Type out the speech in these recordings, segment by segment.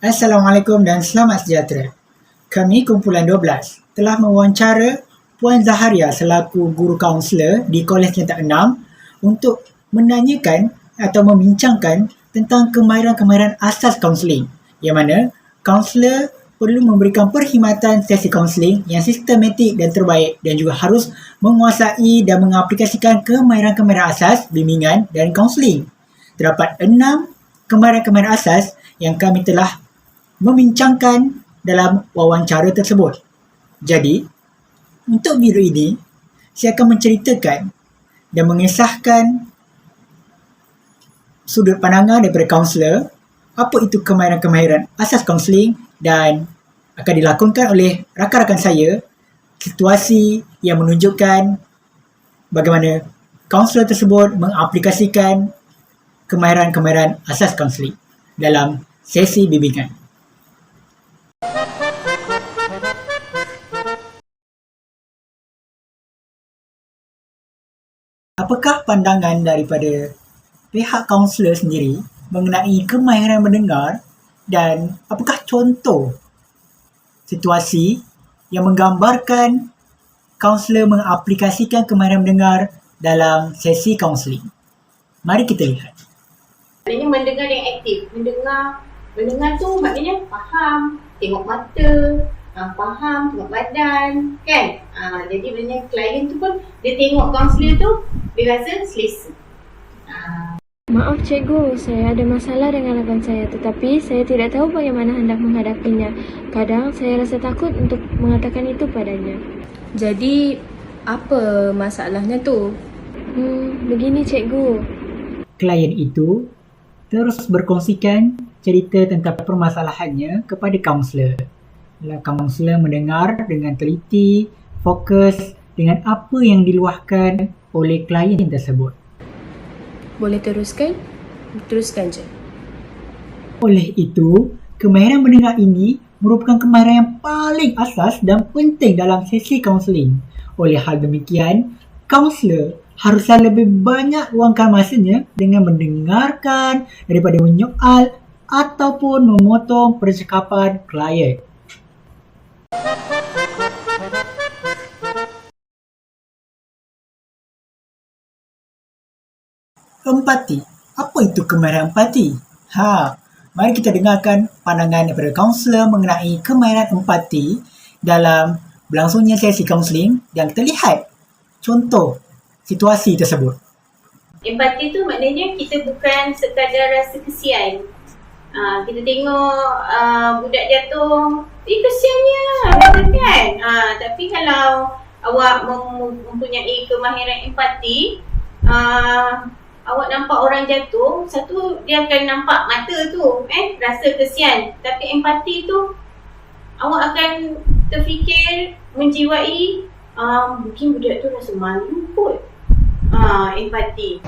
Assalamualaikum dan selamat sejahtera. Kami kumpulan 12 telah mewawancara Puan Zaharia selaku guru kaunselor di Kolej Tingkatan 6 untuk menanyakan atau membincangkan tentang kemahiran-kemahiran asas kaunseling, yang mana kaunselor perlu memberikan perkhidmatan sesi kaunseling yang sistematik dan terbaik dan juga harus menguasai dan mengaplikasikan kemahiran-kemahiran asas bimbingan dan kaunseling. Terdapat 6 kemahiran-kemahiran asas yang kami telah membincangkan dalam wawancara tersebut. Jadi, untuk video ini, saya akan menceritakan dan mengisahkan sudut pandangan daripada kaunselor, apa itu kemahiran-kemahiran asas kaunseling dan akan dilakonkan oleh rakan-rakan saya situasi yang menunjukkan bagaimana kaunselor tersebut mengaplikasikan kemahiran-kemahiran asas kaunseling dalam sesi bimbingan. Apakah pandangan daripada pihak kaunselor sendiri mengenai kemahiran mendengar dan apakah contoh situasi yang menggambarkan kaunselor mengaplikasikan kemahiran mendengar dalam sesi kaunseling? Mari kita lihat. Maknanya mendengar yang aktif. Mendengar tu maknanya faham, tengok mata, faham, tengok badan, kan? Jadi maknanya klien tu pun dia tengok kaunselor tu, dia rasa selesa. Maaf cikgu, saya ada masalah dengan rakan saya tetapi saya tidak tahu bagaimana hendak menghadapinya. Kadang saya rasa takut untuk mengatakan itu padanya. Jadi, apa masalahnya tu? Begini cikgu. Klien itu terus berkongsikan cerita tentang permasalahannya kepada kaunselor. Kaunselor mendengar dengan teliti, fokus dengan apa yang diluahkan oleh klien tersebut. Boleh teruskan? Teruskan je. Oleh itu, kemahiran mendengar ini merupakan kemahiran yang paling asas dan penting dalam sesi kaunseling. Oleh hal demikian, kaunselor haruslah lebih banyak luangkan masanya dengan mendengarkan daripada menyoal ataupun memotong percakapan klien. Empati. Apa itu kemahiran empati? Mari kita dengarkan pandangan daripada kaunselor mengenai kemahiran empati dalam berlangsungnya sesi kaunseling dan kita lihat contoh situasi tersebut. Empati tu maknanya kita bukan sekadar rasa kesian. Kita tengok budak jatuh, kesiannya, kan? Tapi kalau awak mempunyai kemahiran empati, awak nampak orang jatuh, satu dia akan nampak mata tu, rasa kesian. Tapi empati tu awak akan terfikir, menjiwai, mungkin budak tu rasa malu kot. Empati.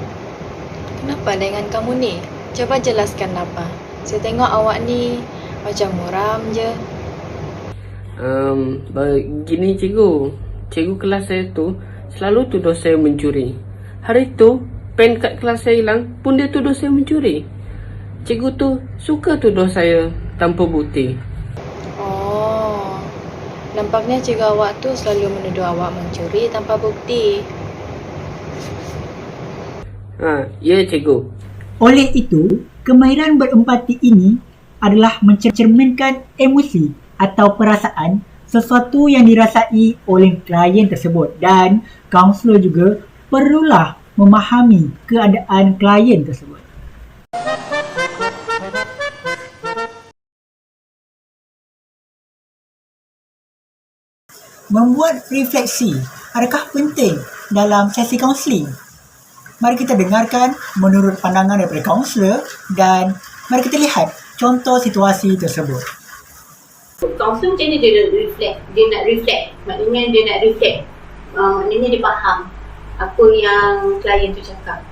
Kenapa dengan kamu ni? Cuba jelaskan apa. Saya tengok awak ni macam muram je. Begini cikgu. Cikgu kelas saya tu selalu tuduh saya mencuri. Hari tu pen kat kelas saya hilang pun dia tuduh saya mencuri. Cikgu tu suka tuduh saya tanpa bukti. Oh, nampaknya cikgu awak tu selalu menuduh awak mencuri tanpa bukti. Ya cikgu. Oleh itu, kemahiran berempati ini adalah mencerminkan emosi atau perasaan sesuatu yang dirasai oleh klien tersebut dan kaunselor juga perlulah memahami keadaan klien tersebut. Membuat refleksi adakah penting dalam sesi kaunseling? Mari kita dengarkan menurut pandangan daripada kaunselor dan mari kita lihat contoh situasi tersebut. Kaunselor macam mana dia nak reflect? Maknanya dia nak reflect. Maknanya dia faham apa yang klien tu cakap.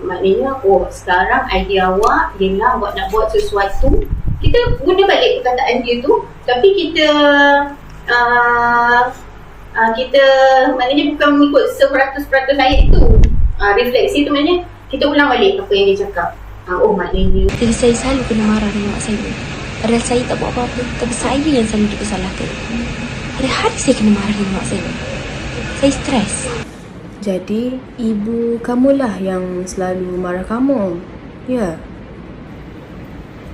Maknanya sekarang idea awak ialah awak nak buat sesuatu. Kita guna balik perkataan dia tu, tapi kita maknanya bukan mengikut 100% ayat itu. Refleksi tu maknanya kita ulang balik apa yang dia cakap. Oh maknanya Jadi saya selalu kena marah dengan mak saya. Padahal saya tak buat apa-apa, tapi saya yang selalu disalahkan. Hari-hari saya kena marah dengan mak saya. Saya stres. Jadi, ibu kamulah yang selalu marah kamu. Ya.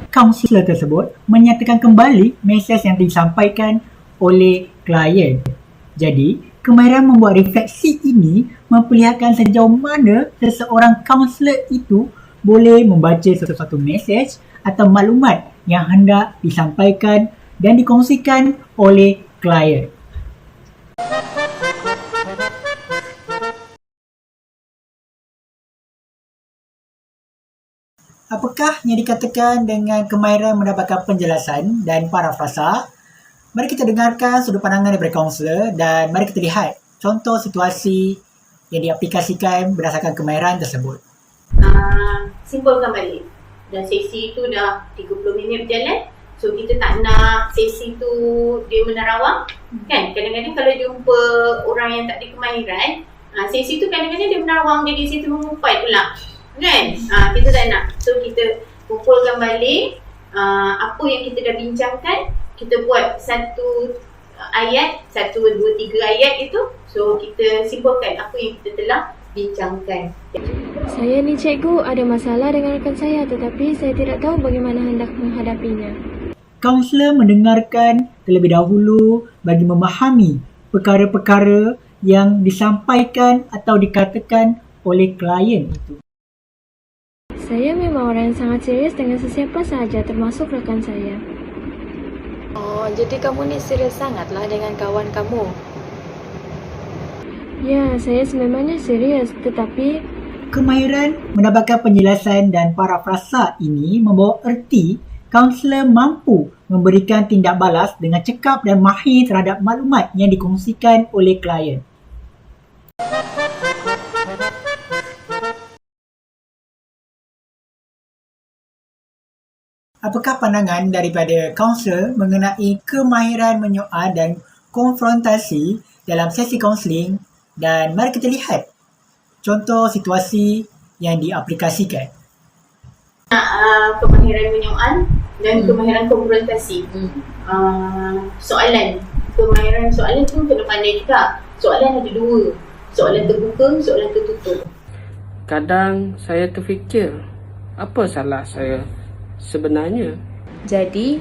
Kaunselor tersebut menyatakan kembali mesej yang disampaikan oleh klien. Jadi, kemahiran membuat refleksi ini memperlihatkan sejauh mana seseorang kaunselor itu boleh membaca sesuatu mesej atau maklumat yang hendak disampaikan dan dikongsikan oleh klien. Apakah yang dikatakan dengan kemahiran mendapatkan penjelasan dan parafrasa? Mari kita dengarkan sudut pandangan daripada kaunselor dan mari kita lihat contoh situasi yang diaplikasikan berdasarkan kemahiran tersebut. Simpulkan balik. Dan sesi tu dah 30 minit berjalan. So kita tak nak sesi tu dia menerawang. Kan? Kadang-kadang kalau jumpa orang yang tak ada kemahiran, sesi tu kadang-kadang dia menerawang jadi situ mengupai pula. Kan? Kita tak nak. So kita kumpulkan balik apa yang kita dah bincangkan. Kita buat satu ayat, 1, 2, 3 ayat itu. So kita simpulkan apa yang kita telah bincangkan. Saya ni cikgu ada masalah dengan rakan saya tetapi saya tidak tahu bagaimana hendak menghadapinya. Kaunselor mendengarkan terlebih dahulu bagi memahami perkara-perkara yang disampaikan atau dikatakan oleh klien itu. Saya memang orang yang sangat serius dengan sesiapa sahaja termasuk rakan saya. Oh, jadi kamu ni serius sangatlah dengan kawan kamu. Ya, saya sebenarnya serius tetapi Kemahiran mendapatkan penjelasan dan parafrasa ini membawa erti kaunselor mampu memberikan tindak balas dengan cekap dan mahir terhadap maklumat yang dikongsikan oleh klien. Apakah pandangan daripada kaunselor mengenai kemahiran menyoal dan konfrontasi dalam sesi kaunseling, dan mari kita lihat contoh situasi yang diaplikasikan. Kemahiran menyoal dan kemahiran konfrontasi. Kemahiran soalan tu kena pandai juga. Soalan ada 2. Soalan terbuka, soalan tertutup. Kadang saya terfikir, apa salah saya sebenarnya? Jadi,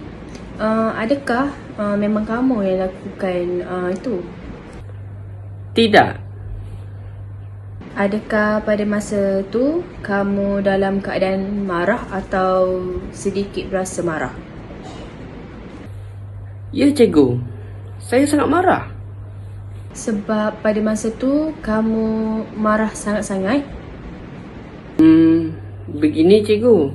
adakah memang kamu yang lakukan itu? Tidak. Adakah pada masa tu kamu dalam keadaan marah atau sedikit berasa marah? Ya, cikgu. Saya sangat marah. Sebab pada masa tu kamu marah sangat-sangat? Begini, cikgu.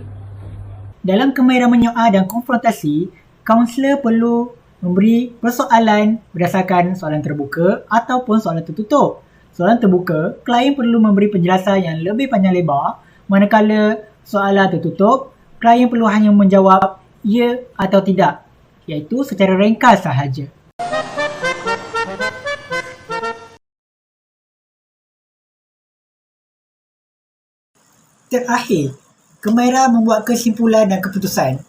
Dalam kemahiran menyoal dan konfrontasi, kaunselor perlu memberi persoalan berdasarkan soalan terbuka ataupun soalan tertutup. Soalan terbuka, klien perlu memberi penjelasan yang lebih panjang lebar, manakala soalan tertutup, klien perlu hanya menjawab ya atau tidak, iaitu secara ringkas sahaja. Terakhir, kemahiran membuat kesimpulan dan keputusan.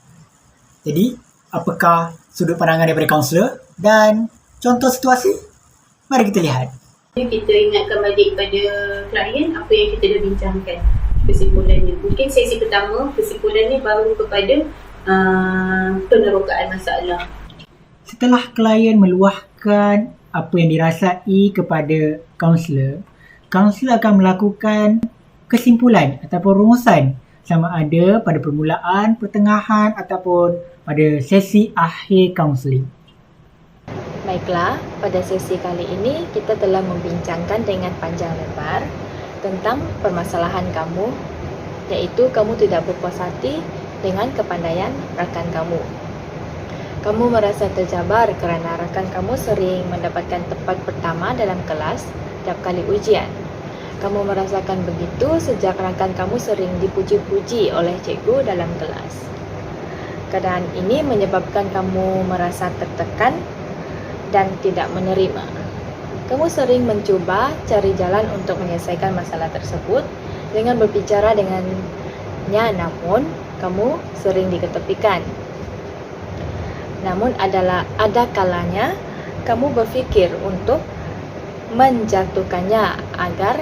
Jadi, apakah sudut pandangan daripada kaunselor dan contoh situasi? Mari kita lihat. Kita ingatkan balik pada klien apa yang kita dah bincangkan, kesimpulannya. Mungkin sesi pertama kesimpulannya baru kepada penerokaan masalah. Setelah klien meluahkan apa yang dirasai kepada kaunselor, kaunselor akan melakukan kesimpulan ataupun rumusan sama ada pada permulaan, pertengahan ataupun pada sesi akhir kaunseling. Baiklah, pada sesi kali ini kita telah membincangkan dengan panjang lebar tentang permasalahan kamu, iaitu kamu tidak berpuas hati dengan kepandaian rakan kamu. Kamu merasa terjabar kerana rakan kamu sering mendapatkan tempat pertama dalam kelas setiap kali ujian. Kamu merasakan begitu sejak rakan kamu sering dipuji-puji oleh cikgu dalam kelas. Keadaan ini menyebabkan kamu merasa tertekan dan tidak menerima. Kamu sering mencuba cari jalan untuk menyelesaikan masalah tersebut dengan berbicara dengan sebaiknya, namun kamu sering diketepikan. Namun ada kalanya kamu berfikir untuk menjatuhkannya agar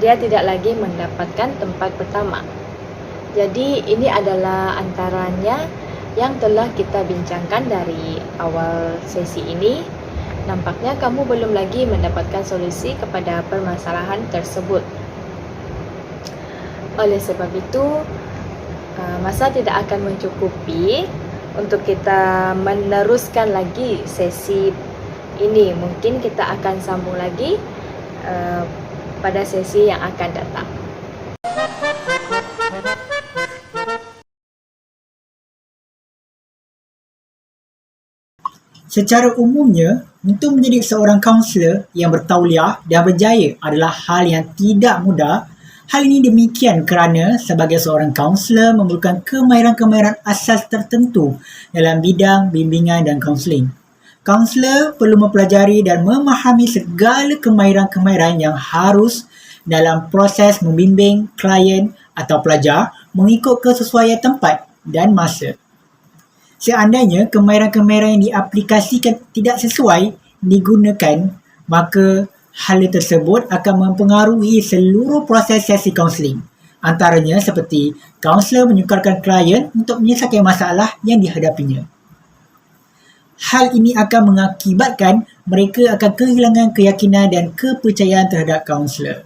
dia tidak lagi mendapatkan tempat pertama. Jadi ini adalah antaranya yang telah kita bincangkan dari awal sesi ini. Nampaknya kamu belum lagi mendapatkan solusi kepada permasalahan tersebut. Oleh sebab itu, masa tidak akan mencukupi untuk kita meneruskan lagi sesi ini. Mungkin kita akan sambung lagi pada sesi yang akan datang. Secara umumnya, untuk menjadi seorang kaunselor yang bertauliah dan berjaya adalah hal yang tidak mudah. Hal ini demikian kerana sebagai seorang kaunselor memerlukan kemahiran-kemahiran asas tertentu dalam bidang bimbingan dan kaunseling. Kaunselor perlu mempelajari dan memahami segala kemahiran-kemahiran yang harus dalam proses membimbing klien atau pelajar mengikut kesesuaian tempat dan masa. Seandainya kemahiran-kemahiran yang diaplikasikan tidak sesuai digunakan, maka hal tersebut akan mempengaruhi seluruh proses sesi kaunseling. Antaranya seperti kaunselor menyukarkan klien untuk menyelesaikan masalah yang dihadapinya. Hal ini akan mengakibatkan mereka akan kehilangan keyakinan dan kepercayaan terhadap kaunselor.